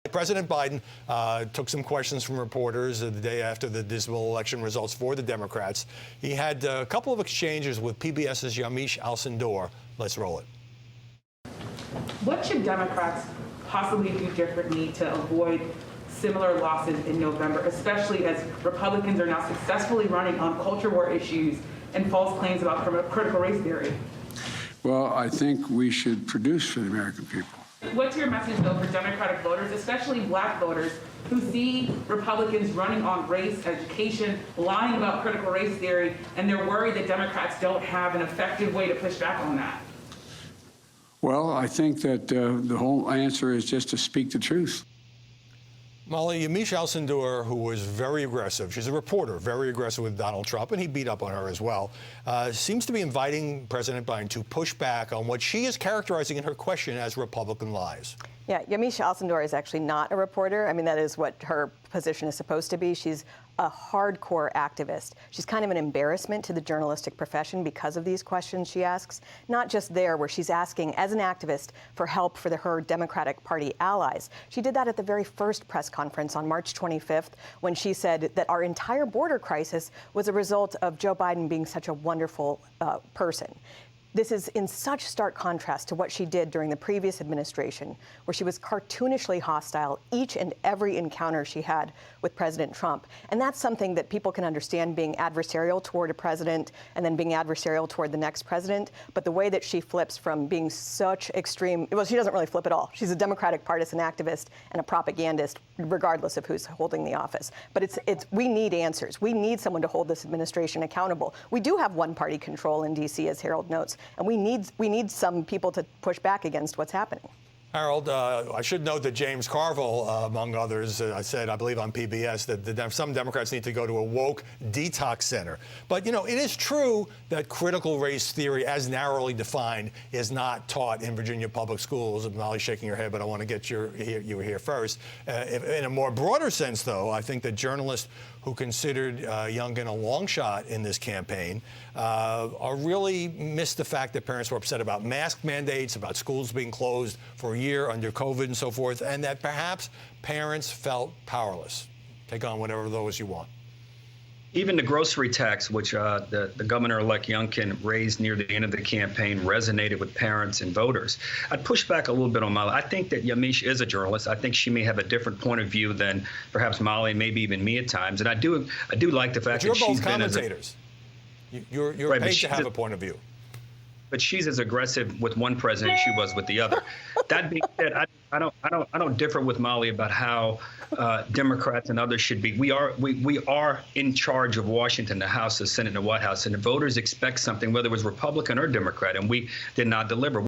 President Biden took some questions from reporters the day after the dismal election results for the Democrats. He had a couple of exchanges with PBS's Yamiche Alcindor. Let's roll it. What should Democrats possibly do differently to avoid similar losses in November, especially as Republicans are now successfully running on culture war issues and false claims about critical race theory? Well, I think we should produce for the American people. What's your message, though, for Democratic voters, especially black voters, who see Republicans running on race, education, lying about critical race theory, and they're worried that Democrats don't have an effective way to push back on that? Well, I think that the whole answer is just to speak the truth. Mollie, Yamiche Alcindor, who was very aggressive, she's a reporter, very aggressive with Donald Trump, and he beat up on her as well, seems to be inviting President Biden to push back on what she is characterizing in her question as Republican lies. Yeah, Yamiche Alcindor is actually not a reporter. I mean, that is what her position is supposed to be. She's a hardcore activist. She's kind of an embarrassment to the journalistic profession because of these questions she asks. Not just there, where she's asking, as an activist, for help for her Democratic Party allies. She did that at the very first press conference on March 25th, when she said that our entire border crisis was a result of Joe Biden being such a wonderful person. This is in such stark contrast to what she did during the previous administration, where she was cartoonishly hostile each and every encounter she had with President Trump. And that's something that people can understand, being adversarial toward a president and then being adversarial toward the next president. But the way that she flips from being such extreme, well, she doesn't really flip at all. She's a Democratic partisan activist and a propagandist, regardless of who's holding the office. But we need answers. We need someone to hold this administration accountable. We do have one-party control in D.C., as Harold notes. And we need some people to push back against what's happening. Harold, I should note that James Carville, among others, said, I believe on PBS, that some Democrats need to go to a woke detox center. But, you know, it is true that critical race theory, as narrowly defined, is not taught in Virginia public schools. Mollie's shaking her head, but I want to get you here first. In a more broader sense, though, I think that journalists who considered Youngkin a long shot in this campaign are really missed the fact that parents were upset about mask mandates, about schools being closed for a year under COVID and so forth, and that perhaps parents felt powerless. Take on whatever of those you want. Even the grocery tax, which the governor-elect Youngkin raised near the end of the campaign, resonated with parents and voters. I'd push back a little bit on Mollie. I think that Yamiche is a journalist. I think she may have a different point of view than perhaps Mollie, maybe even me at times. And I do like the fact that she's been as commentators. You're right, paid to have a point of view. But she's as aggressive with one president as she was with the other. That being said, I don't differ with Mollie about how Democrats and others should be. We are in charge of Washington, the House, the Senate, and the White House, and the voters expect something, whether it was Republican or Democrat, and we did not deliver.